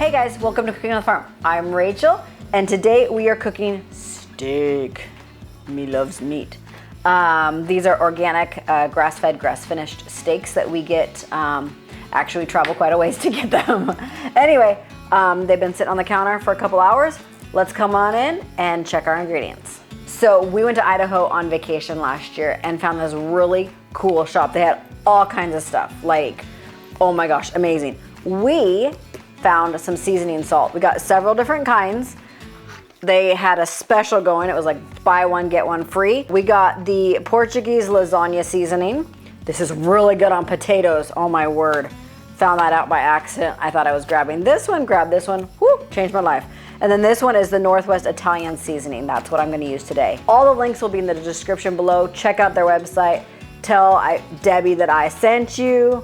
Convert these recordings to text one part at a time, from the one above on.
Hey guys, welcome to Cooking on the Farm. I'm Rachel, and today we are cooking steak. Me loves meat. These are organic, grass-fed, grass-finished steaks that we get. Actually, we travel quite a ways to get them. Anyway, they've been sitting on the counter for a couple hours. Let's come on in and check our ingredients. So we went to Idaho on vacation last year and found this really cool shop. They had all kinds of stuff, like, oh my gosh, amazing. We found some seasoning salt. We got several different kinds. They had a special going. It was like buy one, get one free. We got the Portuguese lasagna seasoning. This is really good on potatoes. Oh my word. Found that out by accident. I thought I was grabbing this one, grabbed this one, whoo, changed my life. And then this one is the Northwest Italian seasoning. That's what I'm gonna use today. All the links will be in the description below. Check out their website. Tell Debbie that I sent you.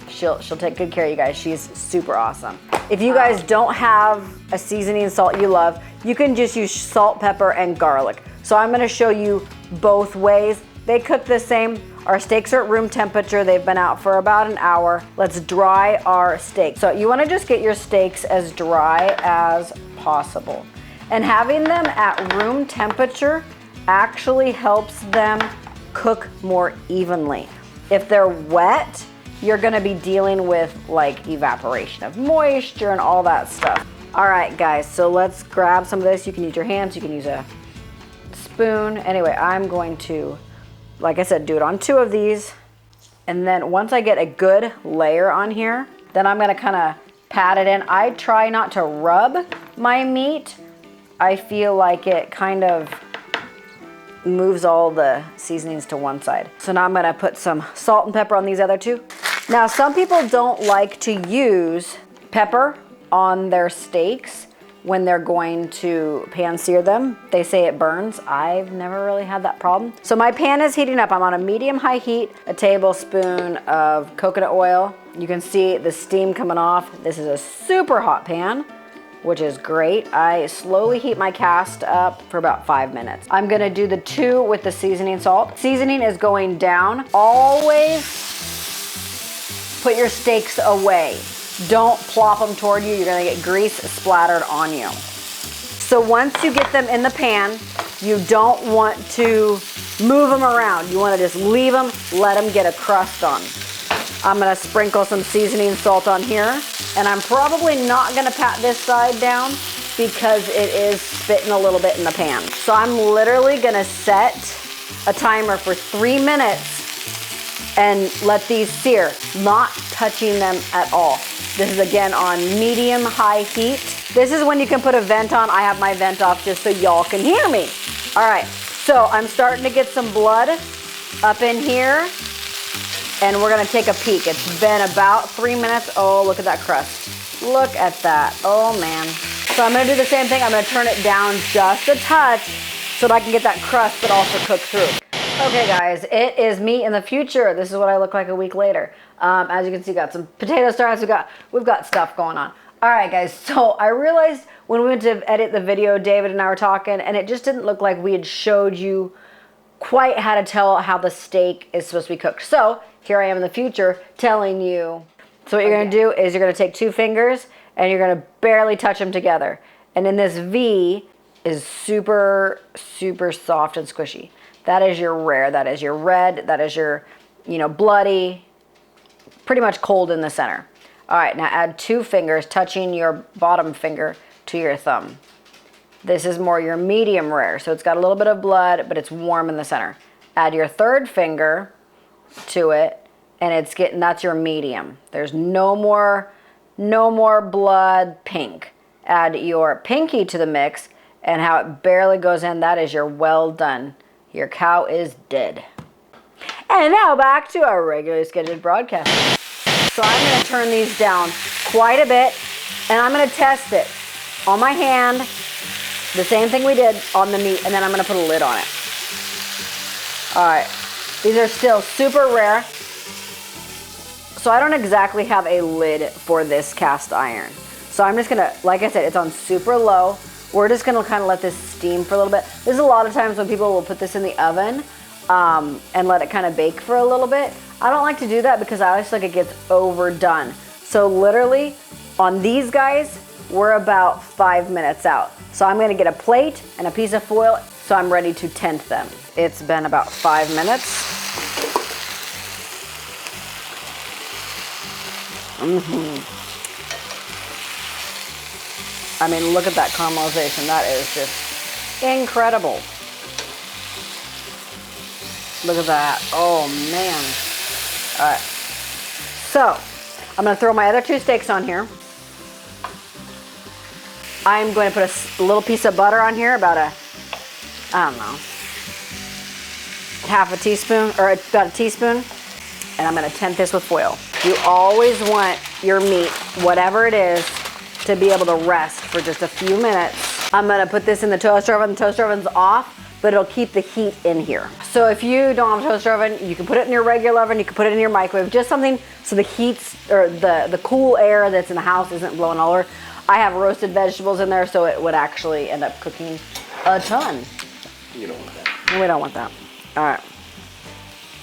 She'll take good care of you guys. She's super awesome. If you guys don't have a seasoning salt you love, you can just use salt, pepper, and garlic. So I'm gonna show you both ways. They cook the same. Our steaks are at room temperature. They've been out for about an hour. Let's dry our steaks. So you wanna just get your steaks as dry as possible. And having them at room temperature actually helps them cook more evenly. If they're wet, you're gonna be dealing with like evaporation of moisture and all that stuff. All right, guys, so let's grab some of this. You can use your hands, you can use a spoon. Anyway, I'm going to, like I said, do it on 2 of these. And then once I get a good layer on here, then I'm gonna kinda pat it in. I try not to rub my meat. I feel like it kind of moves all the seasonings to one side. So now I'm gonna put some salt and pepper on these other 2. Now, some people don't like to use pepper on their steaks when they're going to pan sear them. They say it burns. I've never really had that problem. So my pan is heating up. I'm on a medium-high heat, a tablespoon of coconut oil. You can see the steam coming off. This is a super hot pan, which is great. I slowly heat my cast up for about 5 minutes. I'm gonna do the 2 with the seasoning salt. Seasoning is going down. Always put your steaks away. Don't plop them toward you. You're gonna get grease splattered on you. So once you get them in the pan, you don't want to move them around. You wanna just leave them, let them get a crust on. I'm gonna sprinkle some seasoning salt on here, and I'm probably not gonna pat this side down because it is spitting a little bit in the pan. So I'm literally gonna set a timer for 3 minutes and let these sear, not touching them at all. This is again on medium-high heat. This is when you can put a vent on. I have my vent off just so y'all can hear me. All right, so I'm starting to get some blood up in here, and we're gonna take a peek. It's been about 3 minutes. Oh, look at that crust. Look at that, oh man. So I'm gonna do the same thing. I'm gonna turn it down just a touch so that I can get that crust but also cook through. Okay guys, it is me in the future. This is what I look like a week later. As you can see, got some potato starts, we've got stuff going on. All right guys, so I realized when we went to edit the video, David and I were talking, and it just didn't look like we had showed you quite how to tell how the steak is supposed to be cooked. So here I am in the future telling you. So what you're gonna do is you're gonna take 2 fingers and you're gonna barely touch them together. And then this V is super, super soft and squishy. That is your rare, that is your red, that is your, bloody, pretty much cold in the center. All right, now add 2 fingers touching your bottom finger to your thumb. This is more your medium rare, so it's got a little bit of blood, but it's warm in the center. Add your 3rd finger to it, and that's your medium. There's no more blood pink. Add your pinky to the mix, and how it barely goes in, that is your well done. Your cow is dead. And now back to our regularly scheduled broadcast. So I'm gonna turn these down quite a bit, and I'm gonna test it on my hand, the same thing we did on the meat, and then I'm gonna put a lid on it. All right, these are still super rare. So I don't exactly have a lid for this cast iron. So I'm just gonna, like I said, it's on super low. We're just gonna kind of let this steam for a little bit. There's a lot of times when people will put this in the oven and let it kind of bake for a little bit. I don't like to do that because I always feel like it gets overdone. So literally on these guys, we're about 5 minutes out. So I'm gonna get a plate and a piece of foil so I'm ready to tent them. It's been about 5 minutes. I mean, look at that caramelization. That is just incredible. Look at that. Oh man. All right. So I'm gonna throw my other 2 steaks on here. I'm going to put a little piece of butter on here, about a, I don't know, half a teaspoon, or about a teaspoon. And I'm gonna tent this with foil. You always want your meat, whatever it is, to be able to rest for just a few minutes. I'm gonna put this in the toaster oven. The toaster oven's off, but it'll keep the heat in here. So if you don't have a toaster oven, you can put it in your regular oven, you can put it in your microwave, just something so the heat's, or the cool air that's in the house isn't blowing all over. I have roasted vegetables in there, so it would actually end up cooking a ton. You don't want that. We don't want that. All right.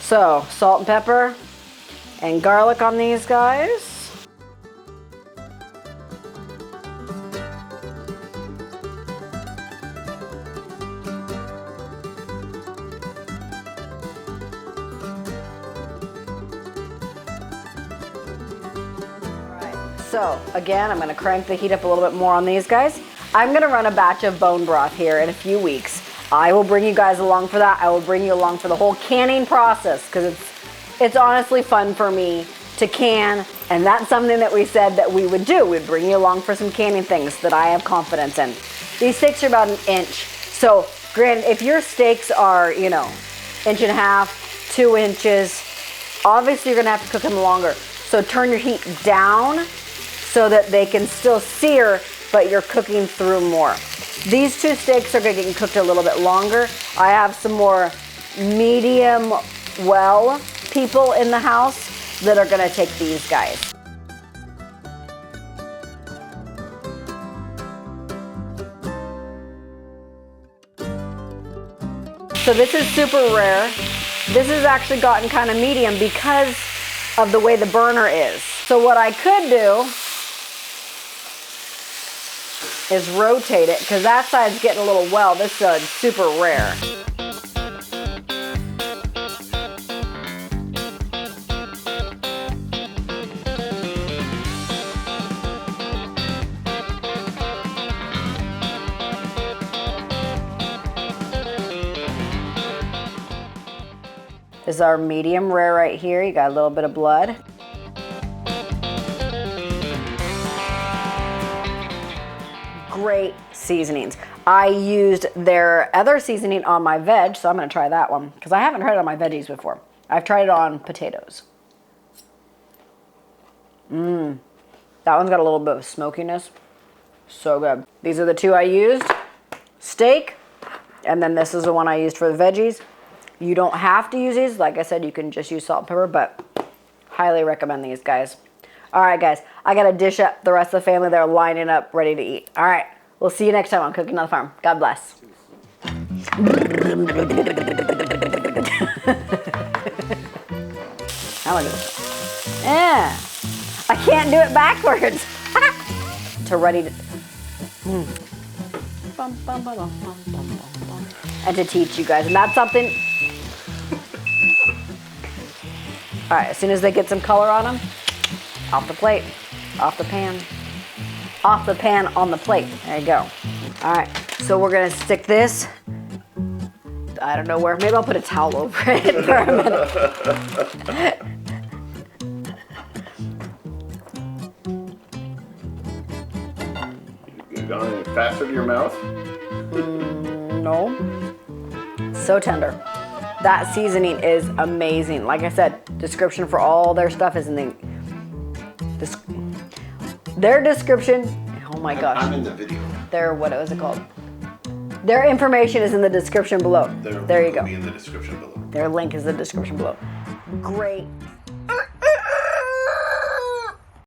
So, salt and pepper and garlic on these guys. So again, I'm gonna crank the heat up a little bit more on these guys. I'm gonna run a batch of bone broth here in a few weeks. I will bring you guys along for that. I will bring you along for the whole canning process, because it's honestly fun for me to can, and that's something that we said that we would do. We'd bring you along for some canning things that I have confidence in. These steaks are about 1 inch. So granted, if your steaks are, you know, 1.5 inches, 2 inches, obviously you're gonna have to cook them longer. So turn your heat down so that they can still sear, but you're cooking through more. These 2 steaks are gonna get cooked a little bit longer. I have some more medium well people in the house that are gonna take these guys. So this is super rare. This has actually gotten kind of medium because of the way the burner is. So what I could do is rotate it, because that side's getting a little well. This side's super rare. This is our medium rare right here. You got a little bit of blood. Great seasonings. I used their other seasoning on my veg, so I'm gonna try that one, because I haven't tried it on my veggies before. I've tried it on potatoes. That one's got a little bit of smokiness. So good. These are the 2 I used. Steak, and then this is the one I used for the veggies. You don't have to use these. Like I said, you can just use salt and pepper, but highly recommend these guys. All right, guys, I got to dish up the rest of the family. They're lining up, ready to eat. All right, we'll see you next time on Cooking on the Farm. God bless. Yeah, I can't do it backwards. To ready to... And to teach you guys, and that's something... All right, as soon as they get some color on them, off the plate, off the pan on the plate. There you go. All right, so we're gonna stick this, I don't know where, maybe I'll put a towel over it for a minute. You got any faster to your mouth? No. So tender. That seasoning is amazing. Like I said, description for all their stuff is in their description. Oh my gosh. I'm in the video. What was it called? Their information is in the description below. There you go. Be in the description below. Their link is in the description below. Great